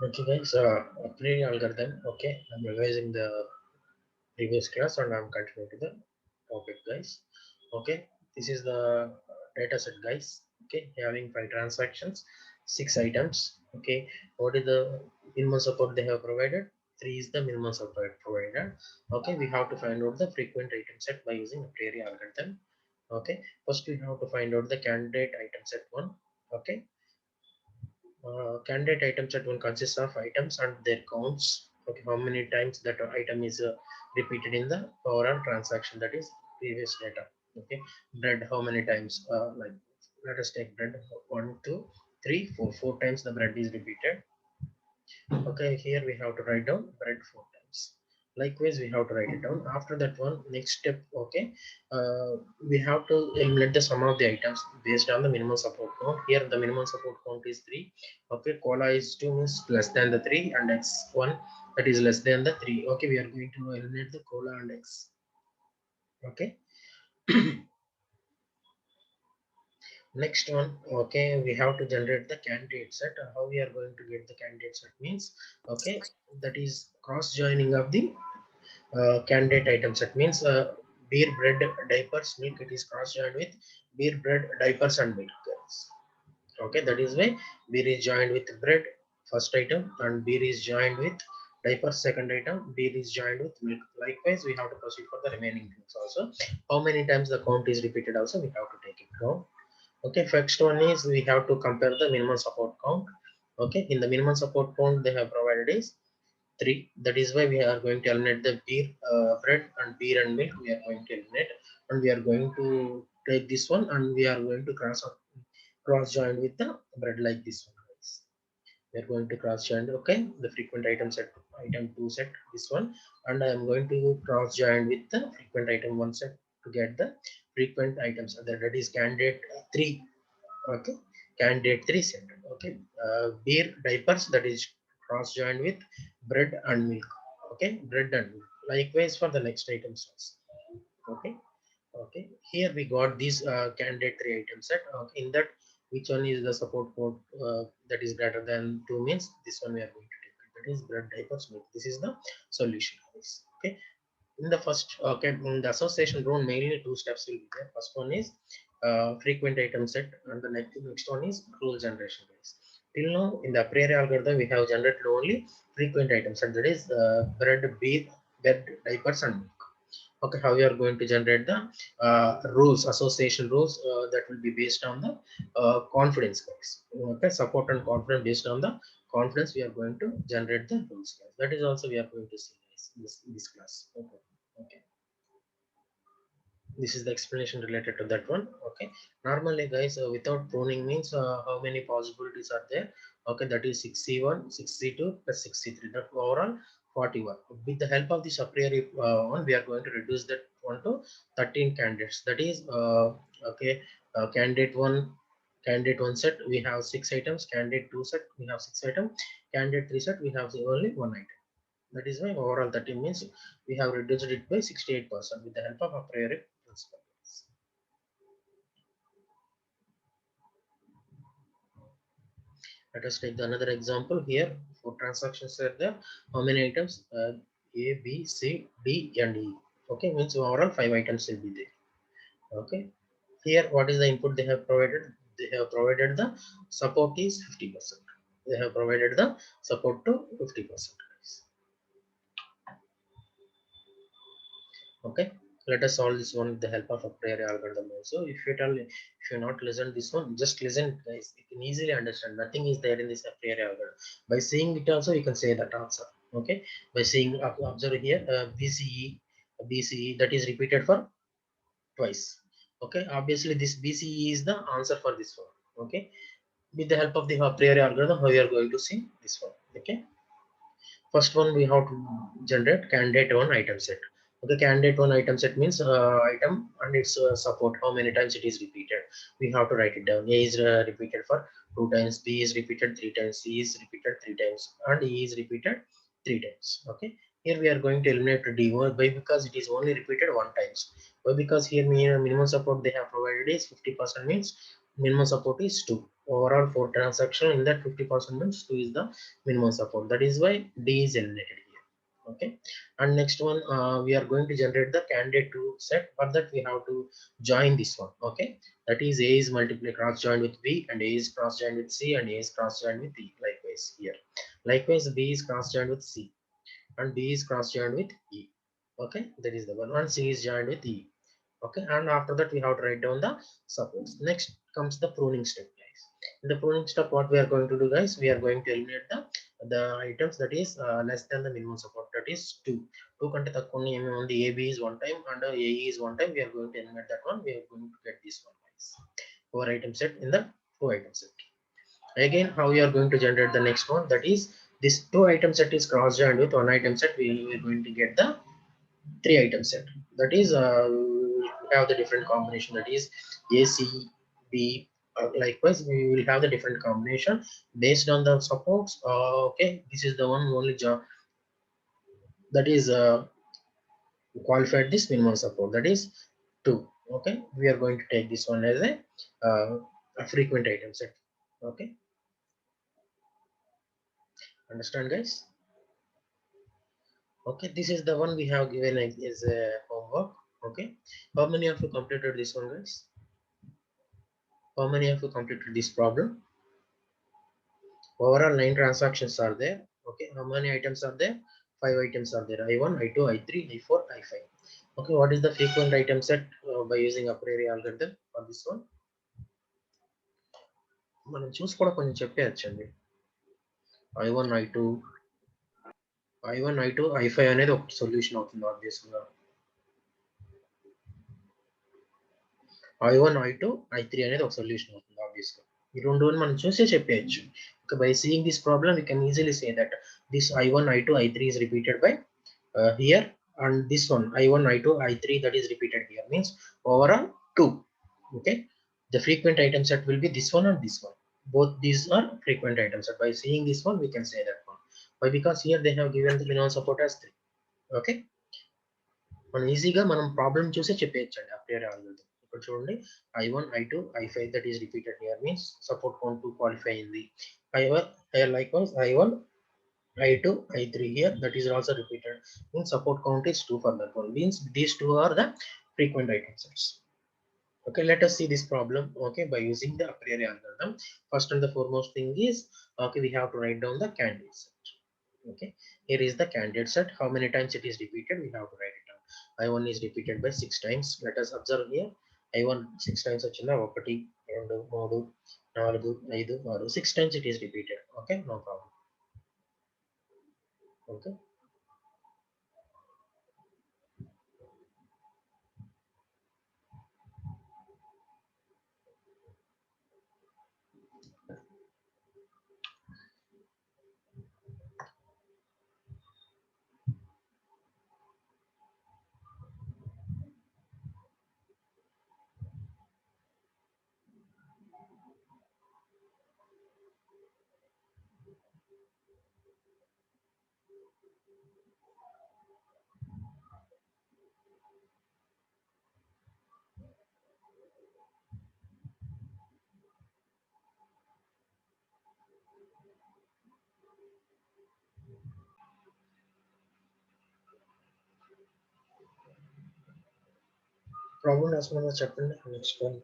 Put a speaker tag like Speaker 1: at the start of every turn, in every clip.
Speaker 1: Okay, guys, Appearing algorithm. Okay, I'm revising the previous class and I'm continuing to the topic, guys. Okay, this is the data set, guys. Okay, having five transactions, six items. Okay, what is the minimum support they have provided? Three is the minimum support provided. Okay, we have to find out the frequent item set by using a priori algorithm. Okay, first we have to find out the candidate item set one. Okay, candidate item set one consists of items and their counts. Okay, how many times that item is repeated in the overall transaction, that is previous data. Okay, bread, how many times? Like, let us take bread, one, two, three, four. Four times the bread is repeated. Okay, here we have to write down bread four times. Likewise, we have to write it down. After that one, next step, okay, we have to eliminate the sum of the items based on the minimum support count. Here, the minimum support count is three. Okay, cola is two means less than the three, and x one, that is less than the three. Okay, we are going to eliminate the cola and x. Okay. Next one, okay, we have to generate the candidate set. How we are going to get the candidate set means, okay, that is cross joining of the candidate items. That means beer, bread, diapers, milk. It is cross joined with beer, bread, diapers, and milk. Okay, that is why beer is joined with bread, first item, and beer is joined with diapers, second item. Beer is joined with milk. Likewise, we have to proceed for the remaining things also. How many times the count is repeated also we have to take it down. Okay, first one is we have to compare the minimum support count. Okay, in the minimum support count they have provided is three. That is why we are going to eliminate the beer, bread, and beer and milk. We are going to eliminate, and we are going to take this one, and we are going to cross join with the bread like this one, guys. We are going to cross join. Okay, the frequent item set, item two set, this one, and I am going to cross join with the frequent item one set to get the frequent items. That is candidate three. Okay, candidate three set. Okay, beer, diapers, that is cross joined with bread and milk. Okay, bread and milk. Likewise for the next items also. Okay, okay, here we got this candidate three item set. Okay, in that, which one is the support code that is greater than 2 means this one we are going to take it. That is bread, diapers, milk. This is the solution, guys. Okay, in the first, okay, in the association rule, mainly two steps will be there. First one is frequent item set, and the next one is rule generation, guys. Till now, in the prior algorithm, we have generated only frequent items, and that is bread, beer, bed, diapers, and milk. Okay, how we are going to generate the rules, association rules, that will be based on the confidence, guys. Okay, support and confidence, based on the confidence we are going to generate the rules, guys. That is also we are going to see, guys, in this class. Okay, okay, this is the explanation related to that one. Okay, normally, guys, without pruning means how many possibilities are there? Okay, that is 6c1, 6c2 plus 6c3, that overall 41. With the help of this a priori one, we are going to reduce that one to 13 candidates. That is okay, candidate one set we have six items, candidate two set we have six items, candidate three set we have only one item. That is why overall 13 means we have reduced it by 68% with the help of a priori principle. Let us take another example here. For transactions are there. How many items? A, B, C, D, and E. Okay, means overall five items will be there. Okay. Here, what is the input they have provided? They have provided the support is 50%. They have provided the support to 50%. Okay, let us solve this one with the help of a priori algorithm also. If you not listen this one, just listen, guys. You can easily understand, nothing is there in this a priori algorithm. By seeing it also you can say that answer. Okay, by seeing, observe here, BCE that is repeated for twice. Okay, obviously this BCE is the answer for this one. Okay, with the help of the a priori algorithm, how we are going to see this one. Okay, first one we have to generate candidate one item set. Okay, candidate one item set means item and its support, how many times it is repeated. We have to write it down. A is repeated for two times, B is repeated three times, C is repeated three times, and E is repeated three times. Okay, here we are going to eliminate D. Why? Because it is only repeated one times. Why? Because here minimum support they have provided is 50%, means minimum support is 2. Overall 4 transaction, in that 50% means 2 is the minimum support. That is why D is eliminated here. Okay. And next one, we are going to generate the candidate to set. For that we have to join this one. Okay. That is A is multiply cross joined with B, and A is cross joined with C, and A is cross joined with E. Likewise here. Likewise B is cross joined with C, and B is cross joined with E. Okay. That is the one. And C is joined with E. Okay, and after that we have to write down the supports. Next comes the pruning step, guys. In the pruning step, what we are going to do, guys, we are going to eliminate the items that is less than the minimum support, that is 2. 2 కంటే తక్కువ ఉన్న ఏమేమి ఉంది, AB is one time and AE is one time. We are going to eliminate that one. We are going to get this one, guys. Four item set in the two item set. Again, how we are going to generate the next one, that is this two item set is cross joined with one item set. We are going to get the three item set. That is have the different combination, that is A, C, B. Likewise we will have the different combination based on the supports. Okay, this is the one only job that is qualified this minimum support, that is 2. Okay, we are going to take this one as a frequent item set. Okay, understand, guys? Okay, this is the one we have given as a homework. Okay, how many of you completed this one, guys? How many of you completed this problem? Overall 9 transactions are there. Okay, how many items are there? 5 items are there. I1, I2, I3, I4, I5. Okay, what is the frequent item set by using a priori algorithm for this one? మనం చూసి కూడా కొంచెం చెప్పేయచ్చండి. I1, I2, I1, I2, I5 అనేది ఒక solution అవుతుంది ఆబ్వియస్గా. I1, I2, I3 అనేది ఒక సొల్యూషన్ అవుతుంది ఆబ్వియస్గా. ఈ రెండు మనం చూసే చెప్పేయచ్చు. Okay, by seeing this problem we can easily say that this I1, I2, I3 is repeated by here, and this one I1, I2, I3 that is repeated here, means overall 2. Okay, the frequent item set will be this one and this one. Both these are frequent items set. By seeing this one we can say that one. Why? Because here they have given the minimum support as 3. Okay, మనం ఈజీగా మనం problem చూసి చెప్పేయచ్చండి update already. ఇక్కడ చూడండి I1, I2, I5 that is repeated here, means support count 2 qualify in the I1. Likewise I1, I2, I3 here that is also repeated, means support count is 2 for that one, means these two are the frequent item sets. Okay, let us see this problem. Okay, by using the a priori algorithm, first and the foremost thing is, okay, we have to write down the candidate set. Okay, here is the candidate set. How many times it is repeated, we have to write it down. I1 is repeated by 6 times. Let us observe here. I1 6 times వచ్చిందా, 1 2 3 4 5 6, 6 times it is repeated. Okay, no problem. Okay, problem రాసుకున్నా చెప్పండి. Next one.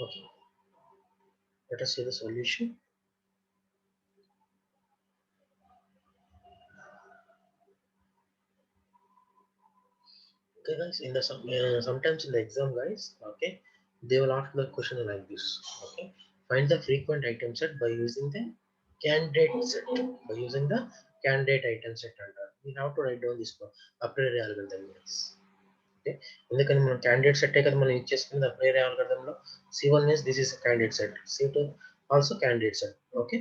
Speaker 1: Okay, let us see the solution. Okay, guys. In the sometimes in the exam, guys. Okay, they will ask the question like this. Okay, find the frequent item set by using the candidate set. By using the candidate item set, and we have to write down this a priori algorithm, guys. Okay, ఎందుకని మనం candidate set కదా మనం use చేసుకునేది apply ఆల్గరిథంలో C1 means this is a candidate set, C2 also candidate set. Okay,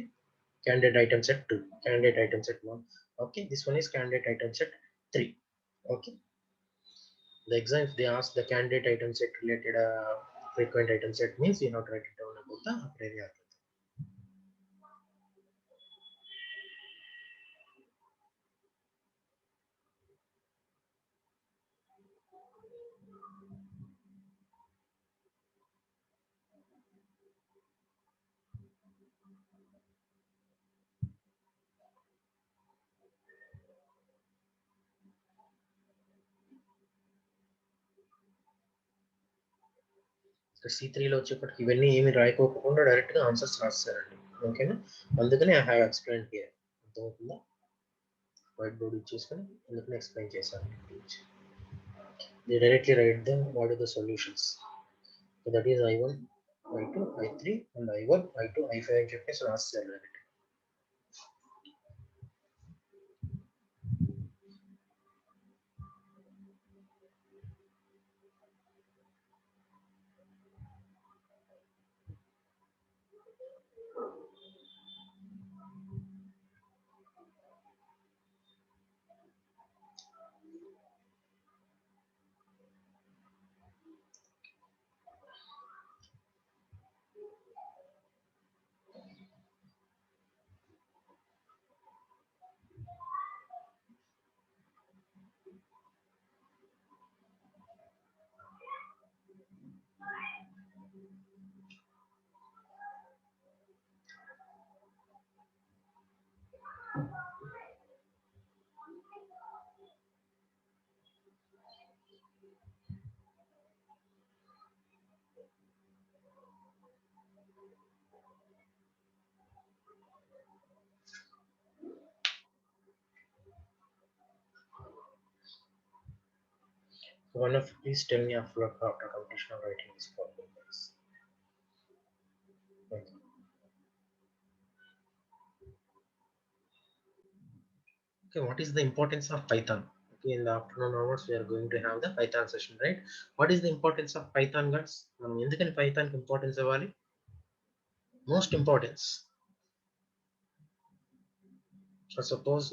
Speaker 1: candidate item set 2, candidate item set 1. Okay, this one is candidate item set 3. Okay, the exam if they ask the candidate item set related frequent item set means you have to write it down about the a priori algorithm. C3లో వచ్చేప్పటికి ఇవన్నీ ఏమి రాయకోకుండా డైరెక్ట్గా answers రాస్తారండి. ఓకేనా, అందుకని I have explain here. అర్థమవుతుందా? White board ఇచ్చేసుకొని అందుకని explain చేశాను. They directly write them what are the solutions. So that is I1, I2, I3 and I1, I2, I5 అని చెప్పేసి రాస్తారు direct. So one of please tell me after completion of writing this problem. Okay. Okay, what is the importance of Python? Okay, in the afternoon hours we are going to have the Python session, right? What is the importance of Python, guys? మనం ఎందుకని Python కి importance ఇవ్వాలి? Most importance. So suppose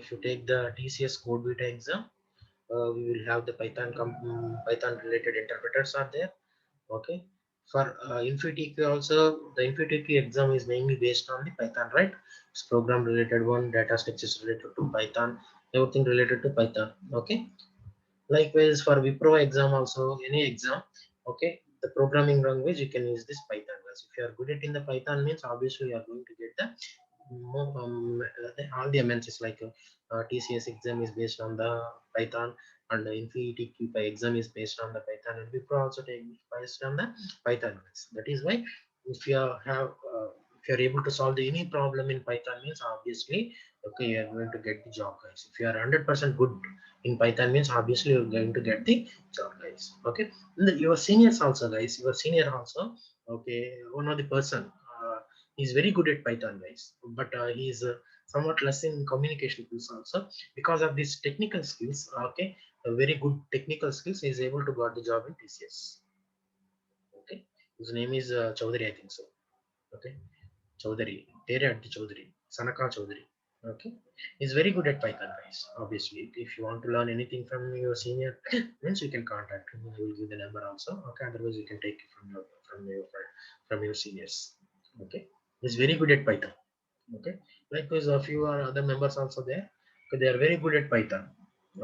Speaker 1: if you take the TCS Code Beta exam, we will have the Python related interpreters are there. Okay, for InfyTQ also the InfyTQ exam is mainly based on the Python, right? It's program related one, data structures related to Python, everything related to Python. Okay, likewise for Wipro exam also, any exam, okay, the programming language you can use this Python. If you are good at in the Python means obviously you are going to get the all the MNCs like TCS exam is based on the Python, and the InfyTQ exam is based on the Python, and Wipro also take based on the Python. That is why if you have if you are able to solve any problem in Python means obviously okay you are going to get the job, guys. If you are 100% good in Python means obviously you're going to get the job, guys. Okay, your seniors also, guys, your senior also, okay, one of the person he's very good at Python, guys, but he's somewhat less in communication skills also. Because of these technical skills, okay, a very good technical skills, he is able to got the job in TCS. Okay, his name is Chaudhary, I think so. Okay, Chaudhary, Teriyaddi Chaudhary, Sanaka Chaudhary. Okay, he's very good at Python, guys. Obviously, if you want to learn anything from your senior, means you can contact him. I will give the number also. Okay, otherwise you can take it from your seniors. Okay, he's very good at Python. Okay, likewise a few other members also there. Okay, they are very good at Python.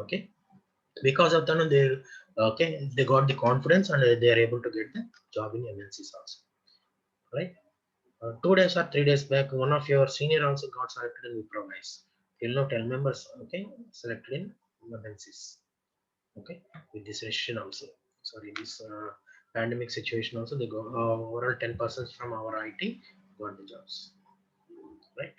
Speaker 1: Okay, because of that, they got the confidence and they are able to get the job in MNCs also. Right. 2 days or 3 days back, one of your senior also got selected in Wipro, guys. Till now 10 members, okay, selected in emergencies. Okay, with this recession also, sorry, this pandemic situation also, they go overall 10% from our IT got the jobs, right?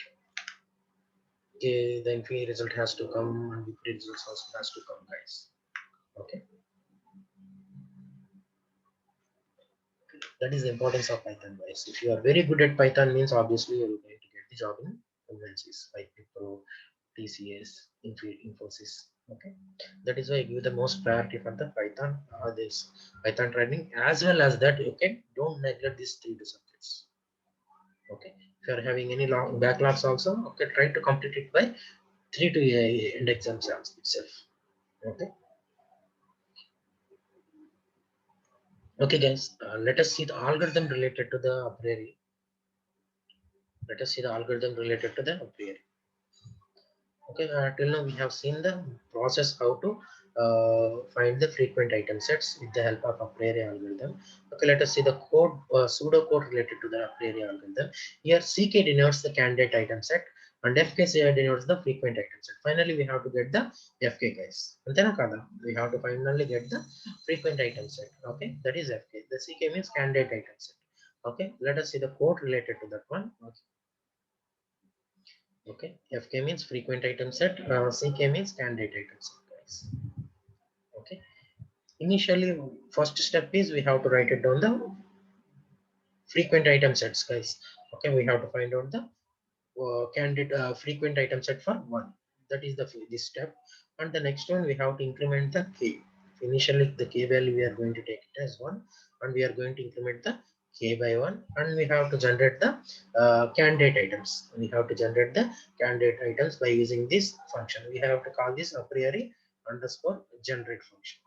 Speaker 1: Okay, the Infy result has to come and the results also has to come, guys. Okay. That is the importance of Python, guys. If you are very good at Python, means obviously you are going to get the job in MNCs like Wipro, TCS, Infosys. Okay, that is why I give the most priority for the Python, this Python training, as well as that. Okay, don't neglect these three subjects. Okay, if you are having any long backlogs also, okay, try to complete it by 3 to end exam itself. Okay. Okay, guys, let us see the algorithm related to the a priori. Let us see the algorithm related to the a priori. Okay, till now we have seen the process how to find the frequent item sets with the help of a priori algorithm. Okay, let us see the code, pseudo code related to the a priori algorithm. Here CK denotes the candidate item set and FK denotes the frequent item set. Finally, we have to get the FK, guys. Antena kada? We have to finally get the frequent item set. Okay, that is FK. The CK means candidate item set. Okay, let us see the code related to that one. Okay. Okay, FK means frequent item set, CK means candidate item set, guys. Okay, initially, first step is we have to write it down the frequent item sets, guys. Okay, we have to find out the candidate frequent item set for one. That is the this step, and the next one we have to increment the k. Initially, the k value we are going to take it as one, and we are going to increment the k by one, and we have to generate the candidate items. We have to generate the candidate items by using this function. We have to call this a priori underscore generate function.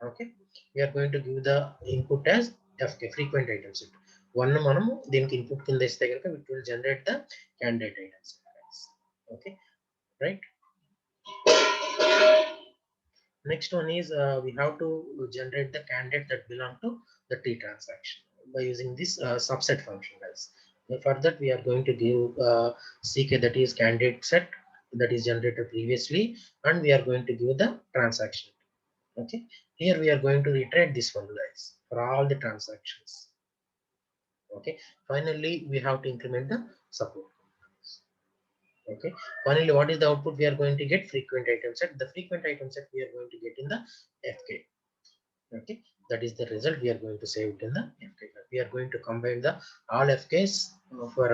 Speaker 1: Okay, we are going to give the input as fk frequent item set. One మనము దీనికి input కింద ఇస్తే కనుక it will generate the candidate items. Okay, right. Next one is we have to generate the candidate that belong to the T transaction by using this subset function, guys. For that, we are going to give CK, that is candidate set, that is generated previously, and we are going to give the transaction. Okay, here we are going to reiterate this one, guys, for all the transactions. Okay, finally we have to increment the support. Okay, finally what is the output we are going to get? Frequent item set. The frequent item set we are going to get in the FK. Okay, that is the result we are going to save it in the FK. We are going to combine the all FKs for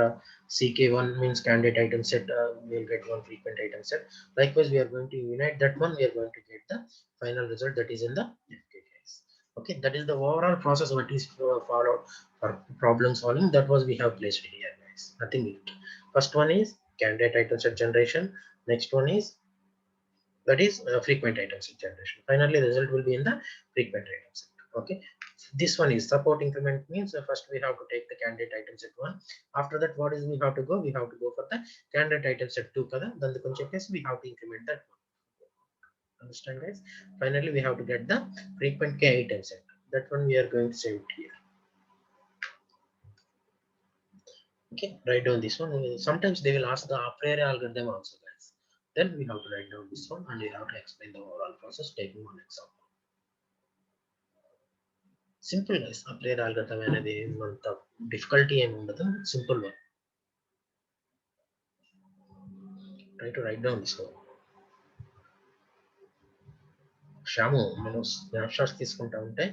Speaker 1: CK1 means candidate item set, we will get one frequent item set. Likewise, we are going to unite that one, we are going to get the final result that is in the FK, guys. Okay, that is the overall process what is followed for problem solving. That was we have placed here, guys. Nothing new. First one is candidate item set generation. Next one is that is frequent item set generation. Finally, the result will be in the frequent item set. Okay, this one is support increment means first we have to take the candidate item set one. After that, what is we have to go? We have to go for the candidate item set two kada. Then the concept is we have to increment that one. Understand, guys? Finally, we have to get the frequent k item set. That one we are going to save it here. Okay, write down this one. Sometimes they will ask the a priori algorithm also, guys. Then we have to write down this one and we have to explain the overall process taking one example. Simple, guys. A priori algorithm అనేది అంత difficulty ఏమి ఉండదు. Simple one. Try to write down this one. Shyam మనం snap shots తీసుకుంటా ఉంటే